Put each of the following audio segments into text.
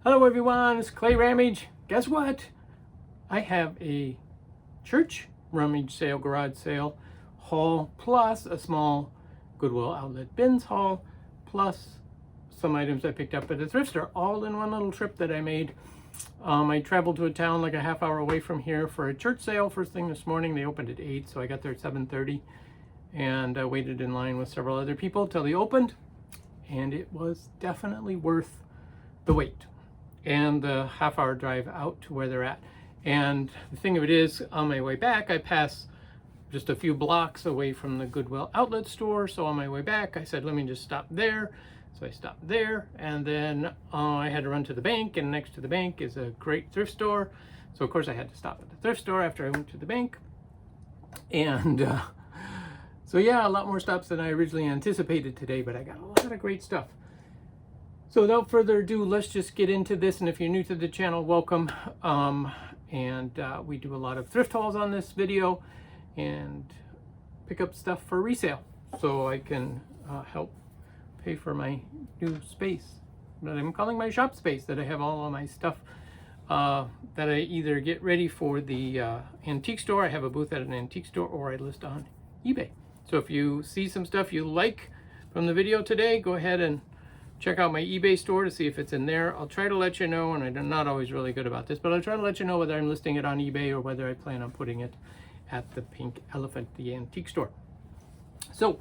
Hello everyone, it's clayrammage. Guess what? I have a church rummage sale, garage sale haul, plus a small Goodwill Outlet bins haul, plus some items I picked up at a thrift store, all in one little trip that I made. I traveled to a town like a half hour away from here for a church sale first thing this morning. They opened at 8, so I got there at 7:30 and I waited in line with several other people till they opened, and it was definitely worth the wait and the half-hour drive out to where they're at. And the thing of it is, on my way back, I pass just a few blocks away from the Goodwill Outlet store. So on my way back, I said, let me just stop there. So I stopped there, and then I had to run to the bank, and next to the bank is a great thrift store. So of course I had to stop at the thrift store after I went to the bank. And so yeah, a lot more stops than I originally anticipated today, but I got a lot of great stuff. So without further ado, let's just get into this. And if you're new to the channel, welcome. We do a lot of thrift hauls on this video and pick up stuff for resale, so I can help pay for my new space that I'm calling my shop space, that I have all of my stuff that I either get ready for the antique store. I have a booth at an antique store, or I list on eBay. So if you see some stuff you like from the video today, go ahead and check out my eBay store to see if it's in there. I'll try to let you know, and I'm not always really good about this, but I'll try to let you know whether I'm listing it on eBay or whether I plan on putting it at the Pink Elephant, the antique store. So,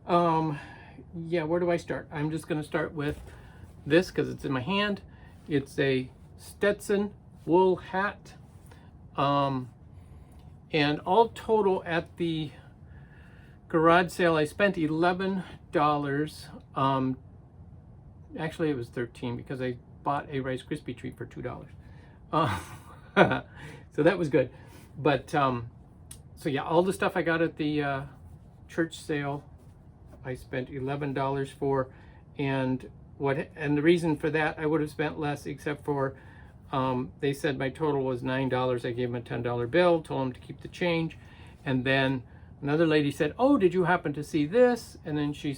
yeah, where do I start? I'm just going to start with this because it's in my hand. It's a Stetson wool hat. And all total at the garage sale, I spent $11. Actually, it was 13 because I bought a Rice Krispie treat for $2. So that was good. But so yeah, all the stuff I got at the church sale, I spent $11 for. And the reason for that, I would have spent less, except for they said my total was $9. I gave them a $10 bill, told them to keep the change. And then another lady said, "Oh, did you happen to see this?" And then she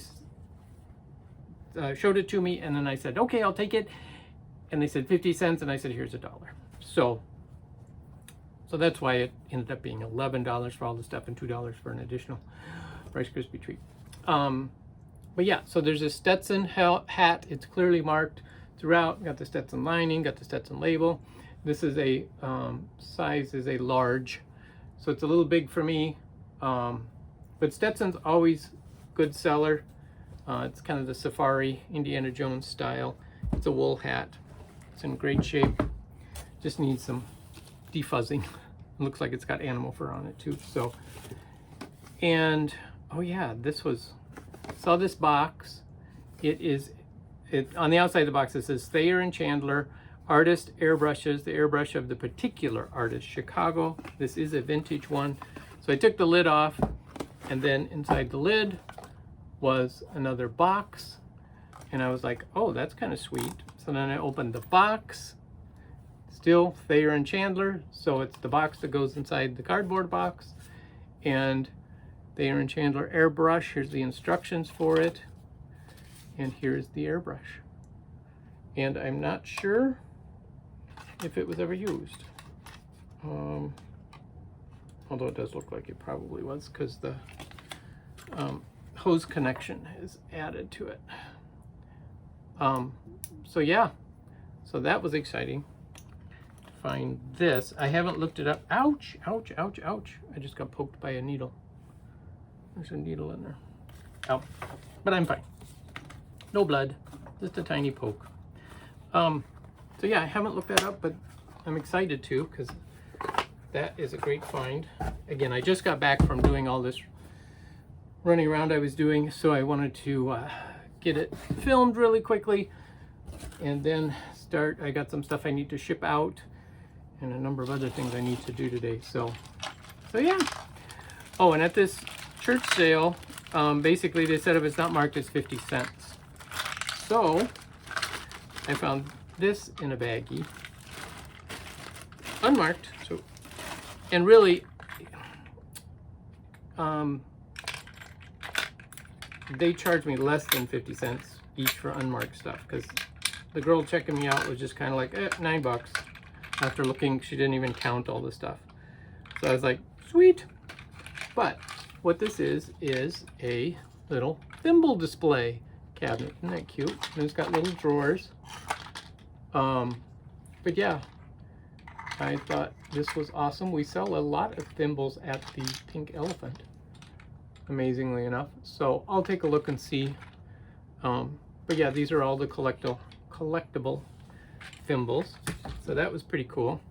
showed it to me, and then I said, okay, I'll take it. And they said 50 cents, and I said, here's $1. So that's why it ended up being $11 for all the stuff and $2 for an additional Rice Krispie treat. But yeah, so there's a Stetson hat. It's clearly marked throughout. Got the Stetson lining, got the Stetson label. This is a size is a large, so it's a little big for me. But Stetson's always good seller. It's kind of the safari Indiana Jones style. It's a wool hat. It's in great shape. Just needs some defuzzing. It looks like it's got animal fur on it too. So, and oh yeah, saw this box. It on the outside of the box it says Thayer and Chandler artist airbrushes, the airbrush of the particular artist, Chicago. This is a vintage one. So I took the lid off, and then inside the lid was another box, and I was like, oh, that's kind of sweet. So then I opened the box, still Thayer and Chandler, so it's the box that goes inside the cardboard box, and Thayer and Chandler airbrush. Here's the instructions for it, and here's the airbrush. And I'm not sure if it was ever used, although it does look like it probably was, because the hose connection is added to it. So yeah, so that was exciting to find this. I haven't looked it up. Ouch, ouch, ouch, ouch. I just got poked by a needle. There's a needle in there. Oh, but I'm fine. No blood, just a tiny poke. So yeah, I haven't looked that up, but I'm excited to, because that is a great find. Again, I just got back from doing all this running around I was doing, so I wanted to get it filmed really quickly and then start. I got some stuff I need to ship out and a number of other things I need to do today. So yeah. Oh, and at this church sale, basically they said if it's not marked, it's 50 cents. So I found this in a baggie, unmarked. So, and really, they charge me less than 50 cents each for unmarked stuff, because the girl checking me out was just kind of like, $9. After looking, she didn't even count all the stuff. So I was like, sweet. But what this is a little thimble display cabinet. Isn't that cute? And it's got little drawers. But yeah, I thought this was awesome. We sell a lot of thimbles at the Pink Elephant, amazingly enough. So I'll take a look and see. But yeah, these are all the collectible thimbles. So that was pretty cool.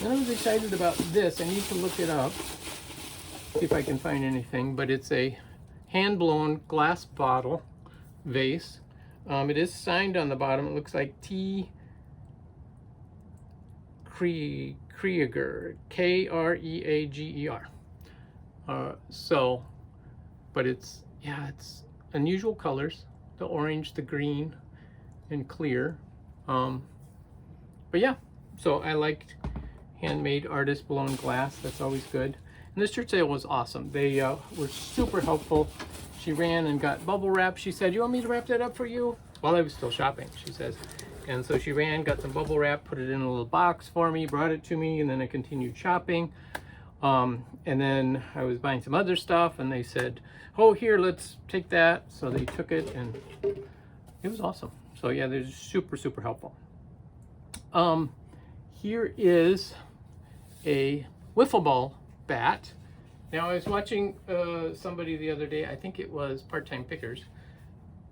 And I was excited about this. I need to look it up, see if I can find anything. But it's a hand-blown glass bottle vase. It is signed on the bottom. It looks like T. Kreager, Kreager. But it's unusual colors, the orange, the green, and clear. But yeah, so I liked handmade artist blown glass. That's always good. And this church sale was awesome. They were super helpful. She ran and got bubble wrap. She said, "You want me to wrap that up for you?" While I was still shopping, she says. And so she ran, got some bubble wrap, put it in a little box for me, brought it to me, and then I continued shopping. And then I was buying some other stuff, and they said, "Oh, here, let's take that." So they took it, and it was awesome. So yeah, they're super, super helpful. Here is a wiffle ball bat. Now I was watching somebody the other day, I think it was Part-Time Pickers,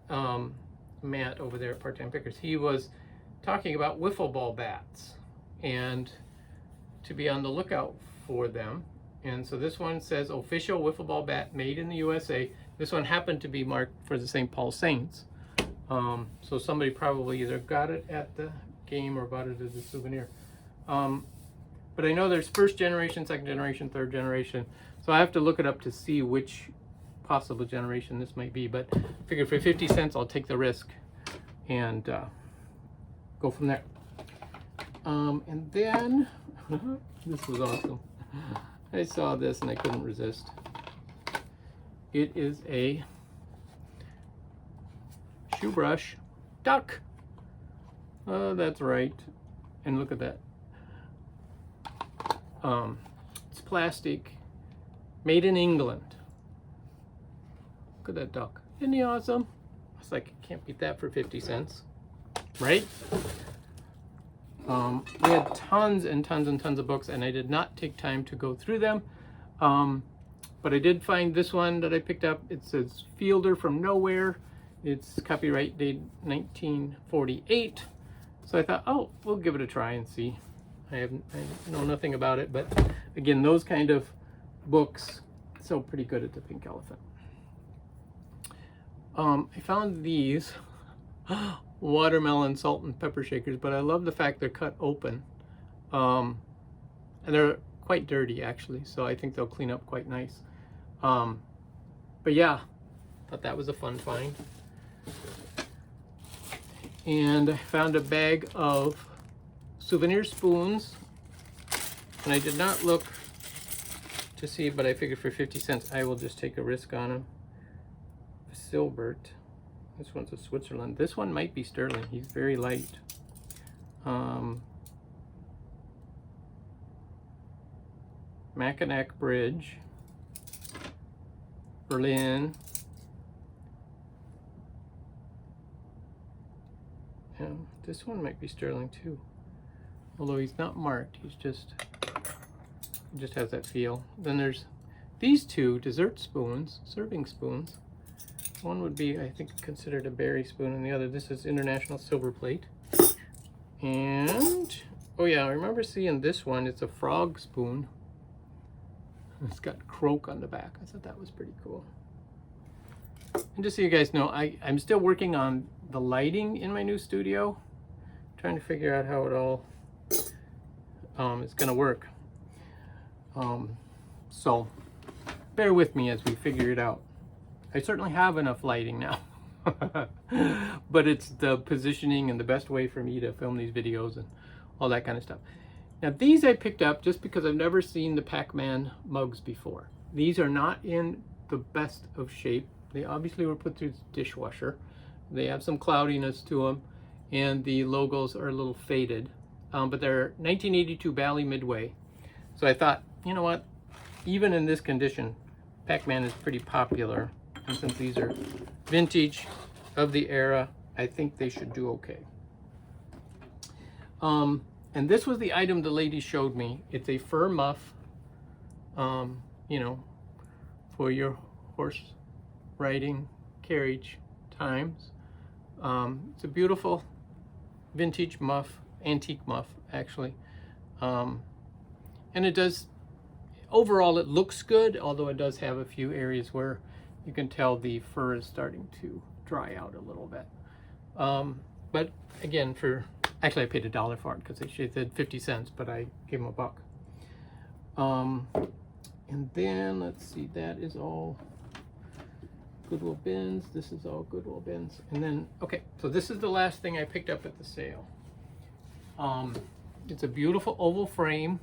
Matt over there at Part-Time Pickers. He was talking about wiffle ball bats and to be on the lookout for them. And so this one says official wiffle ball bat made in the USA. This one happened to be marked for the St. Paul Saints. So somebody probably either got it at the game or bought it as a souvenir. But I know there's first generation, second generation, third generation. So I have to look it up to see which possible generation this might be. But I figured for 50 cents, I'll take the risk and go from there. And then, this was awesome. I saw this and I couldn't resist. It is a shoe brush duck. Oh, that's right. And look at that. It's plastic, made in England. Look at that duck. Isn't he awesome? I was like, can't beat that for 50 cents, right? We had tons and tons and tons of books, and I did not take time to go through them. But I did find this one that I picked up. It says Fielder from Nowhere. It's copyright date 1948. So I thought, oh, we'll give it a try and see. I know nothing about it, but again, those kind of books sell pretty good at the Pink Elephant. I found these watermelon salt and pepper shakers, but I love the fact they're cut open. And they're quite dirty actually, so I think they'll clean up quite nice. But yeah, thought that was a fun find. And I found a bag of souvenir spoons, and I did not look to see, but I figured for 50 cents I will just take a risk on them. Silbert. This one's a Switzerland. This one might be sterling. He's very light. Mackinac Bridge, Berlin. Yeah, this one might be sterling too. Although he's not marked, he just has that feel. Then there's these two dessert spoons, serving spoons. One would be, I think, considered a berry spoon, and the other, this is International Silver Plate. And, oh yeah, I remember seeing this one. It's a frog spoon. It's got croak on the back. I thought that was pretty cool. And just so you guys know, I'm still working on the lighting in my new studio. Trying to figure out how it all is going to work. So bear with me as we figure it out. I certainly have enough lighting now, but it's the positioning and the best way for me to film these videos and all that kind of stuff. Now these I picked up just because I've never seen the Pac-Man mugs before. These are not in the best of shape. They obviously were put through the dishwasher, They have some cloudiness to them, and the logos are a little faded. But they're 1982 Bally Midway. So I thought, you know what? Even in this condition, Pac-Man is pretty popular. And since these are vintage of the era, I think they should do okay. And this was the item the lady showed me. It's a fur muff, you know, for your horse riding carriage times. It's a beautiful vintage muff, antique muff actually. And it does, overall it looks good, although it does have a few areas where you can tell the fur is starting to dry out a little bit. But again, actually I paid $1 for it because they said 50 cents, but I gave them $1. And then let's see, that is all Goodwill Bins. This is all Goodwill Bins. And then, okay, so this is the last thing I picked up at the sale. It's a beautiful oval frame,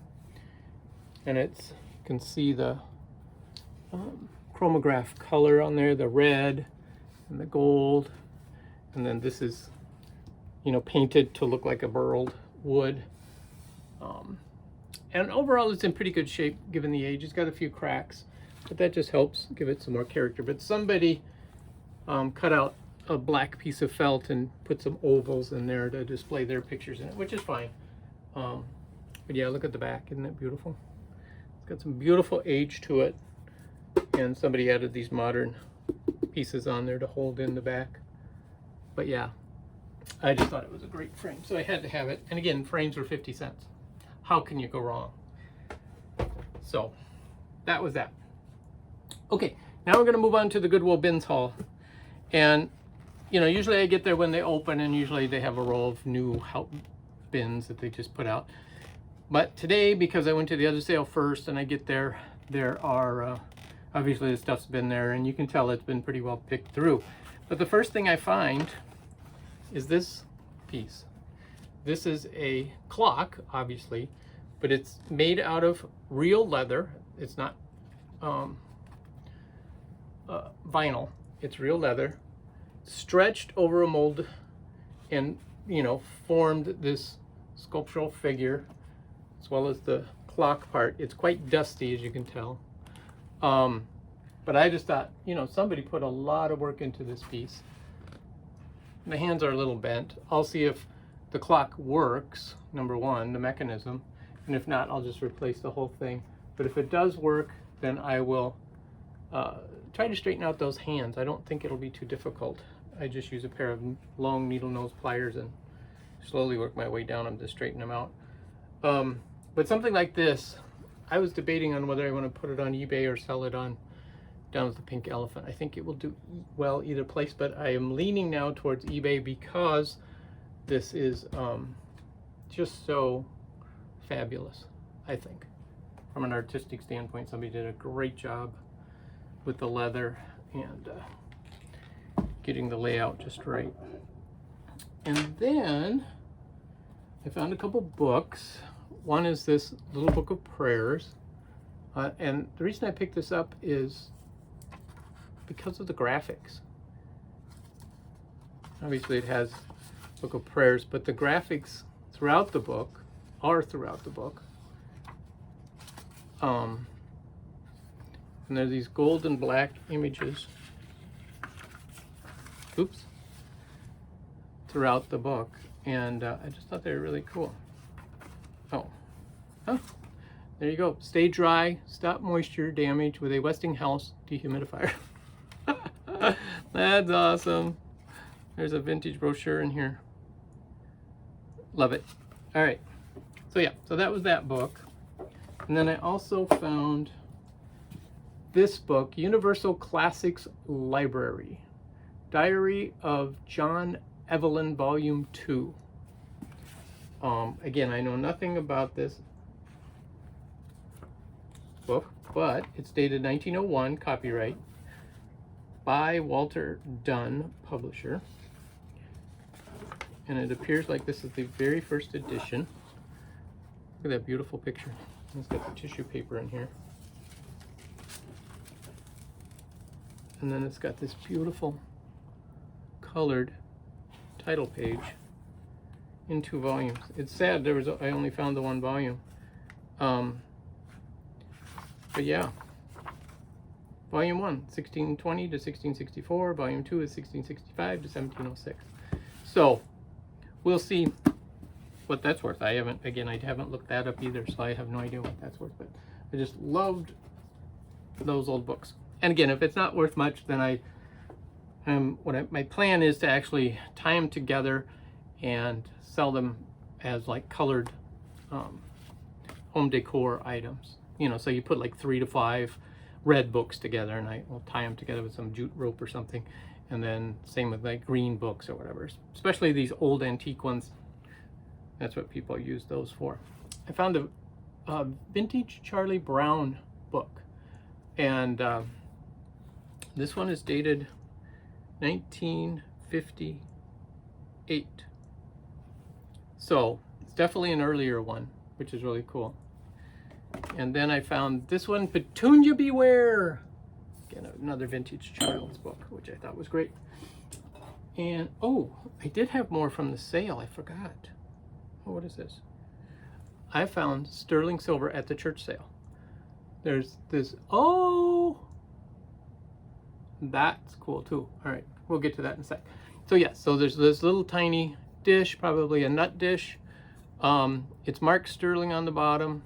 and you can see the chromograph color on there, the red and the gold. And then this is, you know, painted to look like a burled wood. And overall it's in pretty good shape given the age. It's got a few cracks, but that just helps give it some more character. But somebody cut out a black piece of felt and put some ovals in there to display their pictures in it, which is fine. But yeah, look at the back. Isn't that beautiful? It's got some beautiful age to it. And somebody added these modern pieces on there to hold in the back. But yeah, I just thought it was a great frame, so I had to have it. And again, frames were 50 cents. How can you go wrong? So that was that. Okay, now we're going to move on to the Goodwill Bins haul. And you know, usually I get there when they open, and usually they have a row of new bins that they just put out. But today, because I went to the other sale first and I get there, there are obviously the stuff's been there, and you can tell it's been pretty well picked through. But the first thing I find is this piece. This is a clock, obviously, but it's made out of real leather. It's not vinyl. It's real leather, stretched over a mold, and you know, formed this sculptural figure, as well as the clock part. It's quite dusty, as you can tell. But I just thought, you know, somebody put a lot of work into this piece. The hands are a little bent. I'll see if the clock works, number one, the mechanism, and if not, I'll just replace the whole thing. But if it does work, then I will try to straighten out those hands. I don't think it'll be too difficult. I just use a pair of long needle nose pliers and slowly work my way down them to straighten them out. But something like this, I was debating on whether I want to put it on eBay or sell it on Down with the Pink Elephant. I think it will do well either place, but I am leaning now towards eBay because this is just so fabulous, I think. From an artistic standpoint, somebody did a great job with the leather and getting the layout just right. And then I found a couple books. One is this little book of prayers. And the reason I picked this up is because of the graphics. Obviously it has a book of prayers, but the graphics throughout the book are throughout the book. And there's these gold and black images, oops, throughout the book. And I just thought they were really cool. Oh, huh. There you go. Stay dry, stop moisture damage with a Westinghouse dehumidifier. That's awesome. There's a vintage brochure in here. Love it. All right. So yeah, so that was that book. And then I also found this book, Universal Classics Library, Diary of John Evelyn, Volume 2. Again, I know nothing about this book, but it's dated 1901, copyright, by Walter Dunn, publisher. And it appears like this is the very first edition. Look at that beautiful picture. It's got the tissue paper in here. And then it's got this beautiful colored title page in 2 volumes. It's sad I only found the 1 volume. But yeah, volume 1, 1620 to 1664. Volume 2 is 1665 to 1706. So we'll see what that's worth. I haven't looked that up either, so I have no idea what that's worth. But I just loved those old books. And again, if it's not worth much, then my plan is to actually tie them together and sell them as like colored home decor items. You know, so you put like 3 to 5 red books together, and I will tie them together with some jute rope or something. And then same with like green books or whatever, especially these old antique ones. That's what people use those for. I found a vintage Charlie Brown book, and this one is dated 1958. So it's definitely an earlier one, which is really cool. And then I found this one, Petunia Beware. Again, another vintage child's book, which I thought was great. And oh, I did have more from the sale. I forgot. Oh, what is this? I found sterling silver at the church sale. There's this. Oh, that's cool too. All right, we'll get to that in a sec. So yeah, so there's this little tiny dish, probably a nut dish. It's marked sterling on the bottom.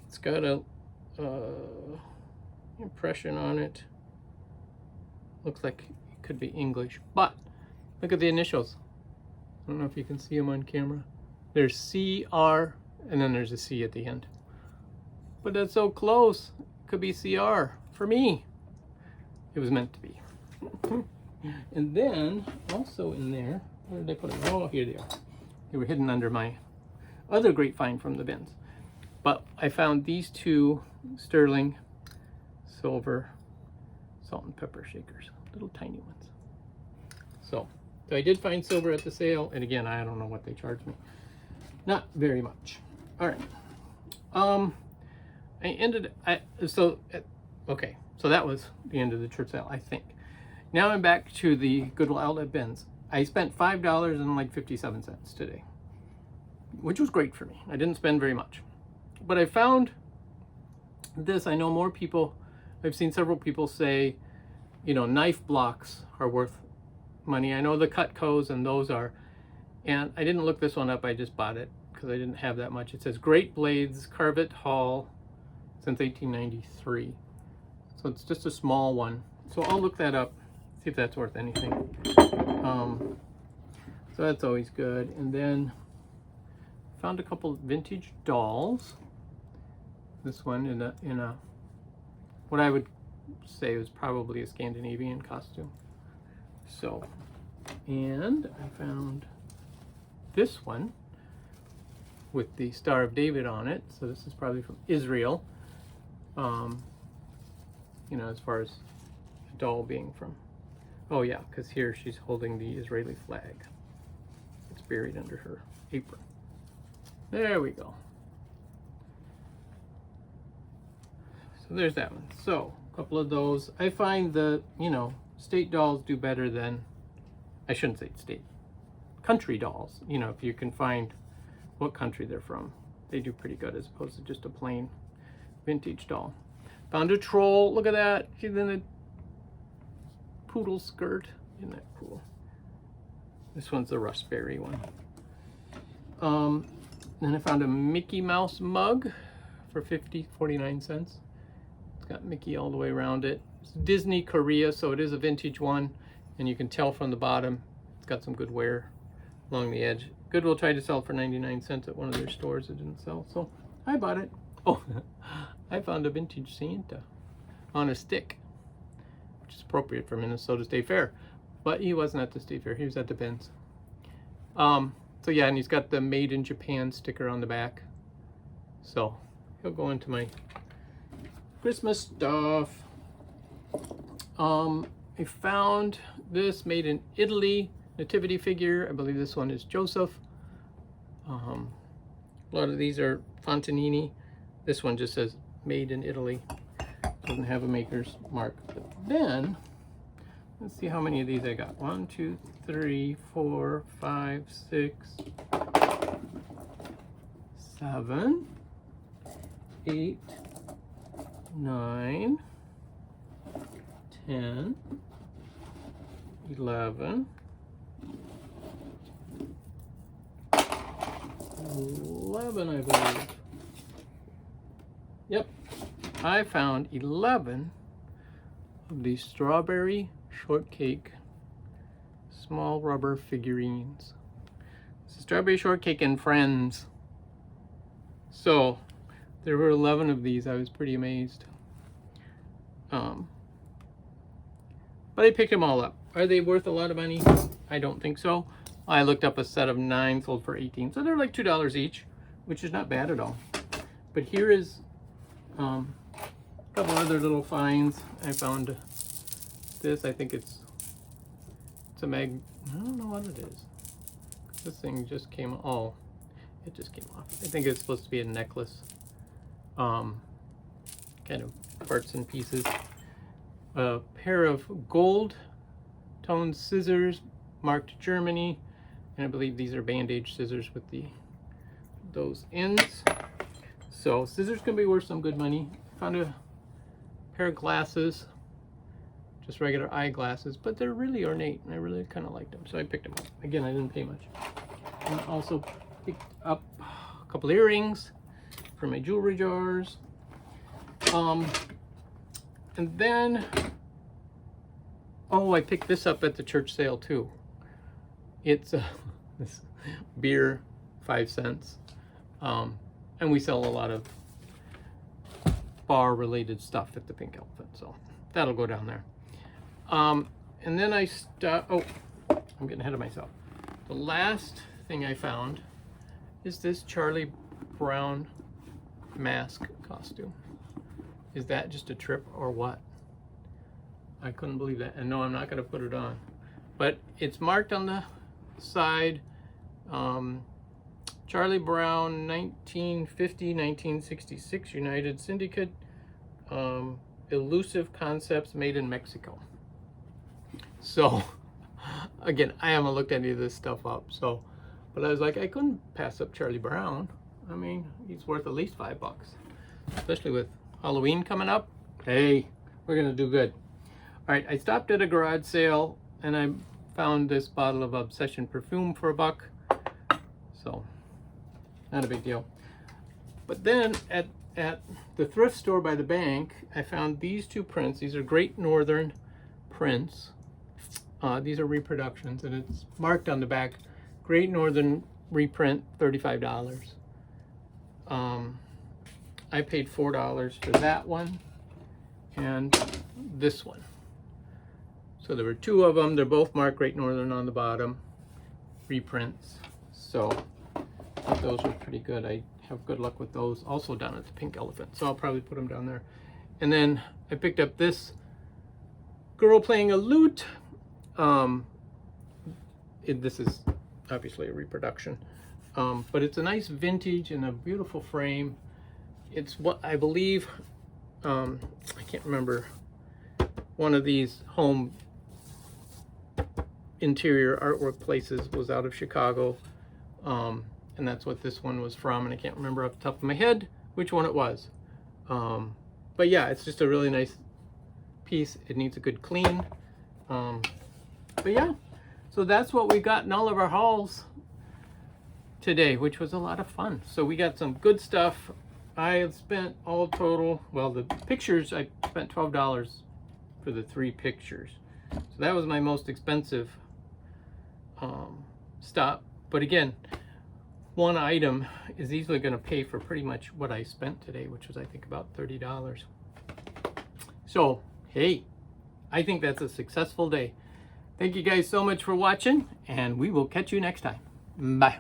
It's got a impression on it. Looks like it could be English, but look at the initials. I don't know if you can see them on camera. There's CR, and then there's a C at the end. But that's so close. It could be CR for me. It was meant to be. And then also in there, where did I put them? Oh, here they are. They were hidden under my other great find from the bins. But I found these 2 sterling silver salt and pepper shakers, little tiny ones. So I did find silver at the sale, and again, I don't know what they charged me. Not very much. All right. So that was the end of the church sale, I think. Now I'm back to the Goodwill Outlet bins. I spent $5.57 today, which was great for me. I didn't spend very much. But I found this. I know more people, I've seen several people say, you know, knife blocks are worth money. I know the Cutcos and those are. And I didn't look this one up. I just bought it because I didn't have that much. It says Great Blades Carvet Hall since 1893. So it's just a small one. So I'll look that up, see if that's worth anything. So that's always good. And then found a couple vintage dolls. This one in a what I would say was probably a Scandinavian costume. So, and I found this one with the Star of David on it. So this is probably from Israel. You know, as far as the doll being from. Oh yeah, because here she's holding the Israeli flag. It's buried under her apron. There we go. So there's that one. So a couple of those. I find the, you know, state dolls do better than, I shouldn't say state, country dolls. You know, if you can find what country they're from, they do pretty good as opposed to just a plain vintage doll. Found a troll. Look at that. She's in a poodle skirt. Isn't that cool? This one's the Rustberry one. Then I found a Mickey Mouse mug for 49 cents. It's got Mickey all the way around it. It's Disney Korea, so it is a vintage one, and you can tell from the bottom it's got some good wear along the edge. Goodwill tried to sell it for 99 cents at one of their stores. It didn't sell, so I bought it. Oh, I found a vintage Santa on a stick, which is appropriate for Minnesota State Fair, but he wasn't at the State Fair. He was at the bins. So yeah, and he's got the Made in Japan sticker on the back. So he'll go into my Christmas stuff. I found this Made in Italy nativity figure. I believe this one is Joseph. A lot of these are Fontanini. This one just says Made in Italy. Doesn't have a maker's mark. But then Let's see how many of these I got. 1, 2, 3, 4, 5, 6, 7, 8, 9, 10, 11, 11, I believe. Yep, I found 11 of these strawberry shortcake small rubber figurines. This is Strawberry Shortcake and Friends. So there were 11 of these. I was pretty amazed. But I picked them all up. Are they worth a lot of money? I don't think so. I looked up a set of 9 sold for 18, so they're like $2 each, which is not bad at all. But here is a couple other little finds. I found this. I think it's a I don't know what it is. This thing just came. Oh, it just came off. I think it's supposed to be a necklace. Kind of parts and pieces. A pair of gold toned scissors marked Germany, and I believe these are bandage scissors with those ends. So scissors can be worth some good money. Found a pair of glasses, just regular eyeglasses, but they're really ornate, and I really kind of liked them, so I picked them up. Again, I didn't pay much. And also picked up a couple earrings for my jewelry jars. And then, oh, I picked this up at the church sale too. It's this beer, 5 cents. And we sell a lot of bar-related stuff at the Pink Elephant, so that'll go down there. And then oh, I'm getting ahead of myself. The last thing I found is this Charlie Brown mask costume. Is that just a trip or what? I couldn't believe that. And no, I'm not going to put it on. But it's marked on the side, Charlie Brown 1950-1966 United Syndicate, elusive concepts made in Mexico. So again, I haven't looked any of this stuff up, so, but I was like, I couldn't pass up Charlie Brown. I mean, he's worth at least $5, especially with Halloween coming up. Hey, we're gonna do good. All right, I stopped at a garage sale and I found this bottle of Obsession perfume for $1. So not a big deal. But then at the thrift store by the bank, I found these 2 prints. These are Great Northern prints. These are reproductions, and it's marked on the back, Great Northern reprint, $35. I paid $4 for that one and this one. So there were 2 of them. They're both marked Great Northern on the bottom, reprints. So I thought those were pretty good. I have good luck with those. Also down at the Pink Elephant, so I'll probably put them down there. And then I picked up this girl playing a lute. This is obviously a reproduction, but it's a nice vintage and a beautiful frame. It's what I believe, I can't remember, one of these home interior artwork places was out of Chicago, and that's what this one was from, and I can't remember off the top of my head which one it was. But yeah, it's just a really nice piece. It needs a good clean. But yeah, so that's what we got in all of our hauls today, which was a lot of fun. So we got some good stuff. I spent all total, well, the pictures, I spent $12 for the 3 pictures. So that was my most expensive stop. But again, one item is easily going to pay for pretty much what I spent today, which was, I think, about $30. So, hey, I think that's a successful day. Thank you guys so much for watching, and we will catch you next time. Bye.